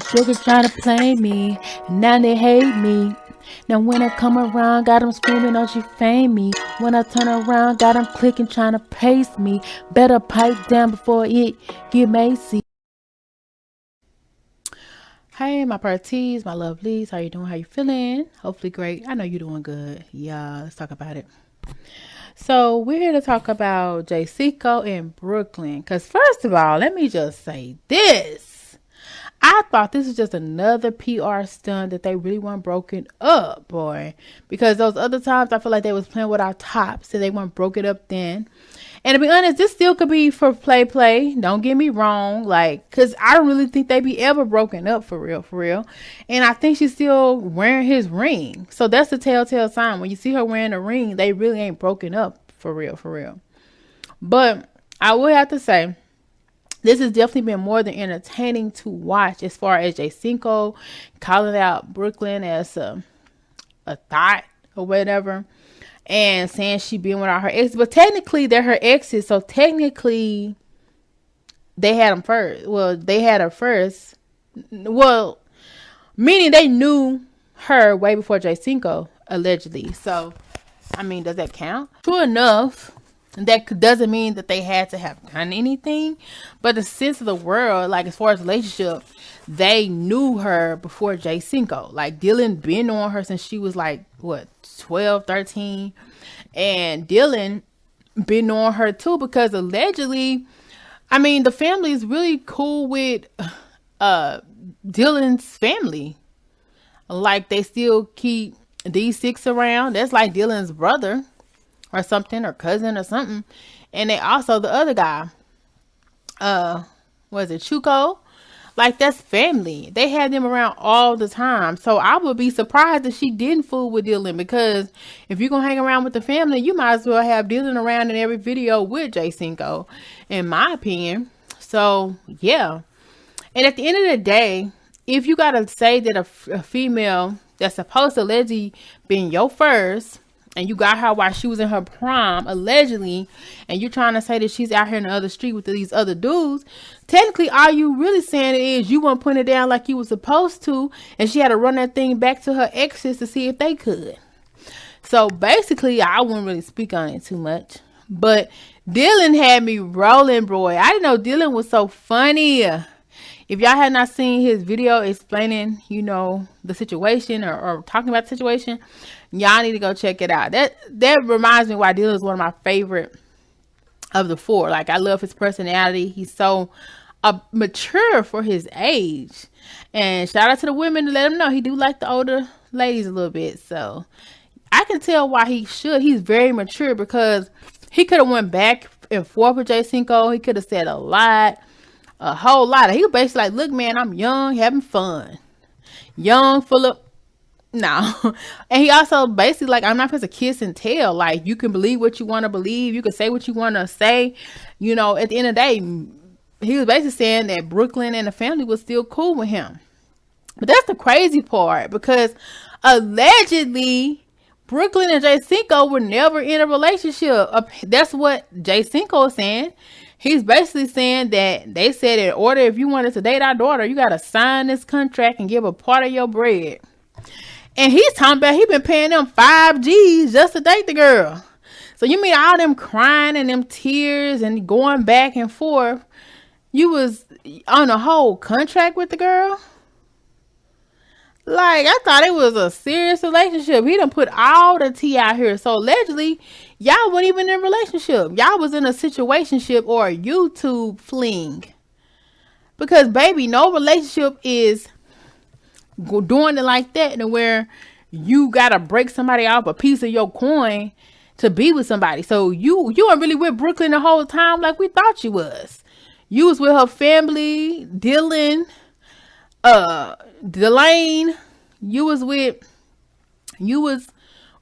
Sugar trying to play me, and now they hate me. Now when I come around, got them screaming, oh she fame me. When I turn around, got them clicking, trying to paste me. Better pipe down before it get messy. Hey, my parties, my lovelies, how you doing? How you feeling? Hopefully great. I know you're doing good. Yeah, let's talk about it. So we're here to talk about Cinco in Brooklyn. Cause first of all, let me just say this. I thought this was just another PR stunt that they really weren't broken up, boy. Because those other times I feel like they was playing with our tops, so they weren't broken up then. And to be honest, this still could be for play. Don't get me wrong. Like, cause I don't really think they be ever broken up for real. And I think she's still wearing his ring. So that's the telltale sign. When you see her wearing a ring, they really ain't broken up for real. But I would have to say, this has definitely been more than entertaining to watch as far as Cinco calling out Brooklyn as a thought or whatever and saying she been without her ex. But technically, they're her exes. So technically, they had them first. Well, they had her first. Well, meaning they knew her way before Cinco, allegedly. So, I mean, does that count? True enough. That doesn't mean that they had to have done anything, but the sense of the world, like as far as relationship, they knew her before Cinco. Like Dylan been on her since she was like what 12, 13, and Dylan been on her too because allegedly, I mean the family is really cool with Dylan's family. Like they still keep these six around. That's like Dylan's brother or something, or cousin or something. And they also, the other guy, was it Chuco? Like that's family. They had them around all the time. So I would be surprised if she didn't fool with Dylan, because if you're gonna hang around with the family, you might as well have Dylan around in every video with Cinco, in my opinion. So yeah. And at the end of the day, if you gotta say that a female that's supposed to allegedly been your first, and you got her while she was in her prime, allegedly, and you're trying to say that she's out here in the other street with these other dudes, technically all you really saying is you weren't putting it down like you were supposed to, and she had to run that thing back to her exes to see if they could. So basically, I wouldn't really speak on it too much. But Dylan had me rolling, boy. I didn't know Dylan was so funny. If y'all had not seen his video explaining, the situation or talking about the situation, y'all need to go check it out. That reminds me why Dylan is one of my favorite of the four. Like, I love his personality. He's so mature for his age. And shout out to the women to let him know he do like the older ladies a little bit. So I can tell why he should. He's very mature because he could have went back and forth with Cinco. He could have said a whole lot. He was basically like, look, man, I'm young, having fun. Young, full of... No. And he also basically like, I'm not supposed to kiss and tell. Like, you can believe what you want to believe. You can say what you want to say. At the end of the day, he was basically saying that Brooklyn and the family was still cool with him. But that's the crazy part, because allegedly Brooklyn and Cinco were never in a relationship. That's what Cinco is saying. He's basically saying that they said in order, if you wanted to date our daughter, you got to sign this contract and give a part of your bread. And he's talking about he been paying them 5 G's just to date the girl. So you mean all them crying and them tears and going back and forth, you was on a whole contract with the girl? Like, I thought it was a serious relationship. He done put all the tea out here. So allegedly, y'all weren't even in a relationship. Y'all was in a situationship or a YouTube fling. Because, baby, no relationship is doing it like that, and where you gotta break somebody off a piece of your coin to be with somebody. So you weren't really with Brooklyn the whole time like we thought you was. You was with her family, Dylan, Delane. You was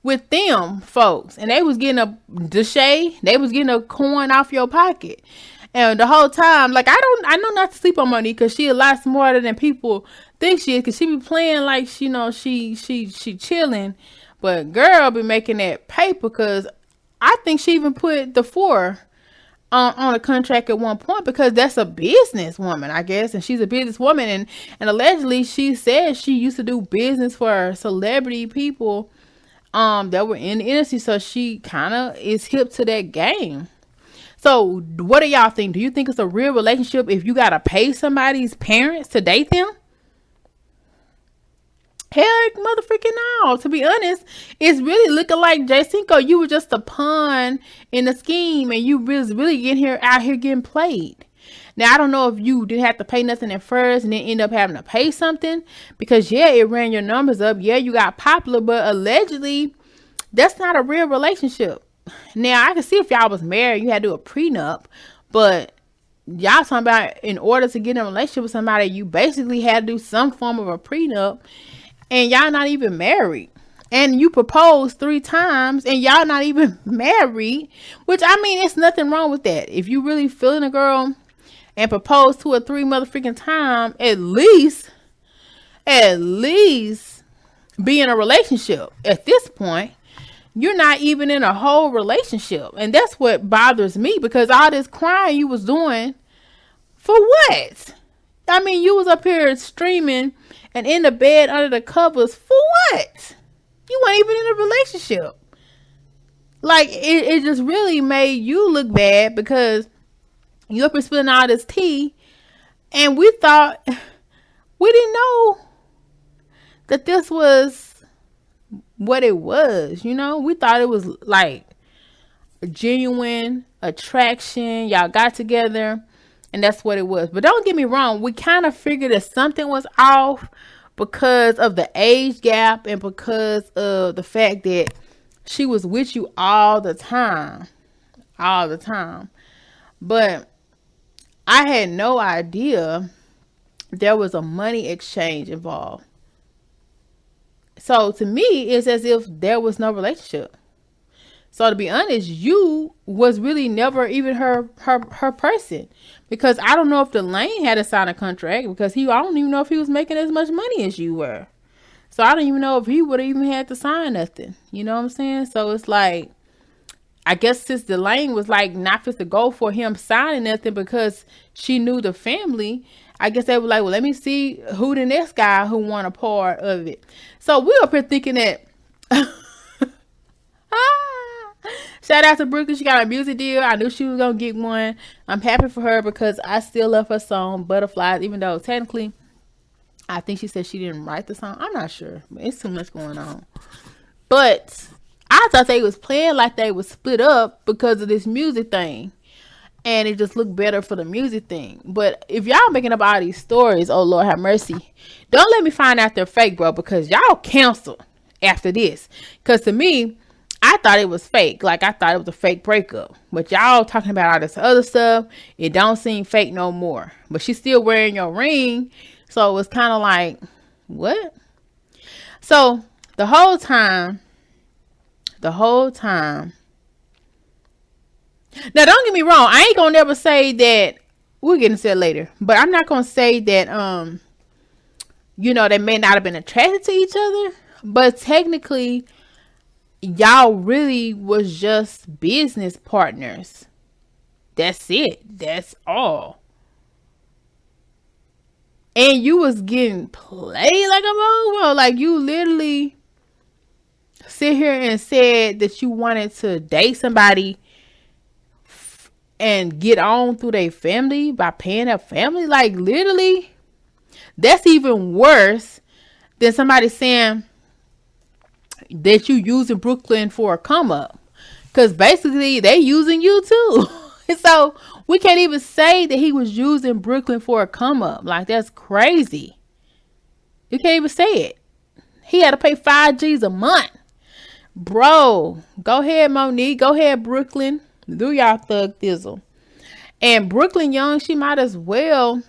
with them folks, and they was getting they was getting a coin off your pocket. And the whole time, like, I know not to sleep on Monique, because she a lot smarter than people think she is, because she be playing like she chilling, but girl be making that paper, because I think she even put the 4 on a contract at one point, because that's a business woman, I guess, and she's a business woman, and allegedly she said she used to do business for celebrity people that were in the industry, so she kind of is hip to that game. So what do y'all think? Do you think it's a real relationship if you gotta pay somebody's parents to date them? Heck, motherfucking no. To be honest, it's really looking like Cinco, you were just a pawn in the scheme, and you was really getting out here getting played. Now, I don't know if you didn't have to pay nothing at first and then end up having to pay something, because yeah, it ran your numbers up. Yeah, you got popular, but allegedly, that's not a real relationship. Now, I can see if y'all was married, you had to do a prenup, but y'all talking about in order to get in a relationship with somebody, you basically had to do some form of a prenup, and y'all not even married. And you proposed 3 times and y'all not even married, which, I mean, it's nothing wrong with that. If you really feeling a girl and propose 2 or 3 motherfucking times, at least be in a relationship. At this point, you're not even in a whole relationship. And that's what bothers me, because all this crying you was doing, for what? I mean, you was up here streaming and in the bed under the covers, for what? You weren't even in a relationship. Like, it just really made you look bad, because you up here spilling all this tea, and we thought, we didn't know that this was what it was, you know? We thought it was like a genuine attraction. Y'all got together, and that's what it was. But don't get me wrong, we kind of figured that something was off because of the age gap and because of the fact that she was with you all the time. But I had no idea there was a money exchange involved. So to me, it's as if there was no relationship. So to be honest, you was really never even her person, because I don't know if Delane had to sign a contract, because I don't even know if he was making as much money as you were. So I don't even know if he would have even had to sign nothing. You know what I'm saying? So it's like, I guess since Delane was like not fit to go for him signing nothing because she knew the family, I guess they were like, well, let me see who the next guy who want a part of it. So we up here thinking that shout out to Brooklyn. She got a music deal. I knew she was going to get one. I'm happy for her, because I still love her song, Butterflies, even though technically I think she said she didn't write the song. I'm not sure. It's too much going on. But I thought they was playing like they was split up because of this music thing. And it just looked better for the music thing. But if y'all making up all these stories, oh Lord have mercy, don't let me find out they're fake, bro, because y'all canceled after this. Because to me, I thought it was fake. Like, I thought it was a fake breakup. But y'all talking about all this other stuff, it don't seem fake no more. But she's still wearing your ring. So it was kind of like, what? So the whole time, now don't get me wrong, I ain't gonna never say that, we'll get into it later, but I'm not gonna say that, they may not have been attracted to each other, but technically, y'all really was just business partners. That's it. That's all. And you was getting played like a motherfucker. Like, you literally sit here and said that you wanted to date somebody and get on through their family by paying their family. Like, literally, that's even worse than somebody saying that you using Brooklyn for a come up, because basically they using you too. So we can't even say that he was using Brooklyn for a come up. Like, that's crazy. You can't even say it. He had to pay 5 G's a month, bro. Go ahead, Monique. Go ahead, Brooklyn. Do y'all thug thizzle. And Brooklyn Young, she might as well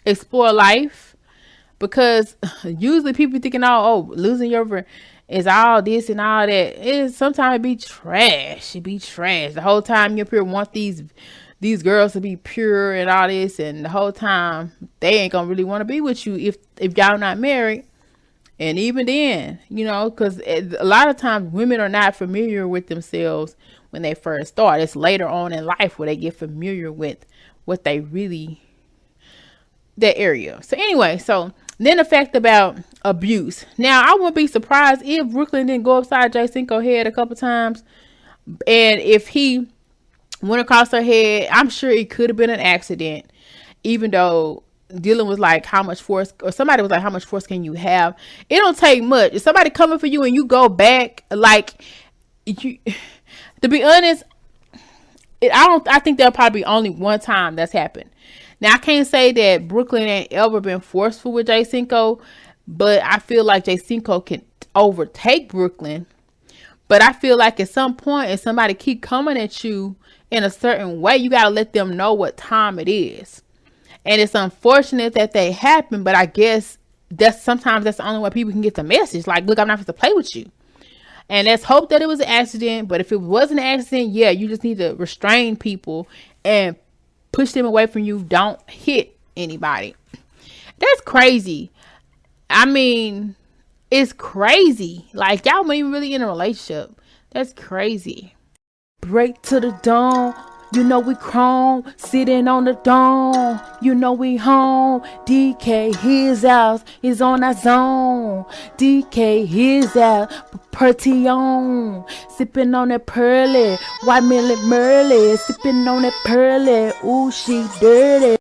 explore life, because usually people thinking, losing your is all this and all that. It sometimes be trash. It be trash. The whole time you up here want these girls to be pure and all this, and the whole time they ain't gonna really want to be with you if y'all not married. And even then, because a lot of times women are not familiar with themselves when they first start. It's later on in life where they get familiar with what they really, that area. So anyway, so then the fact about abuse. Now, I wouldn't be surprised if Brooklyn didn't go upside Jay Cinco head a couple times. And if he went across her head, I'm sure it could have been an accident. Even though Dylan was like, how much force, or somebody was like, how much force can you have? It don't take much. If somebody coming for you and you go back, like, you, to be honest, I think there'll probably be only one time that's happened. Now, I can't say that Brooklyn ain't ever been forceful with Jay Cinco, but I feel like Jay Cinco can overtake Brooklyn. But I feel like at some point, if somebody keep coming at you in a certain way, you got to let them know what time it is. And it's unfortunate that they happen, but I guess sometimes that's the only way people can get the message. Like, look, I'm not supposed to play with you. And let's hope that it was an accident. But if it wasn't an accident, yeah, you just need to restrain people and push them away from you. Don't hit anybody. That's crazy. I mean, it's crazy. Like, y'all weren't even really in a relationship. That's crazy. Break to the dawn. You know we chrome, sitting on the dome. You know we home. DK, his house is on our zone. DK, his house, Pertion. Sipping on that pearly, white millet Merle. Sipping on that pearly, ooh, she dirty.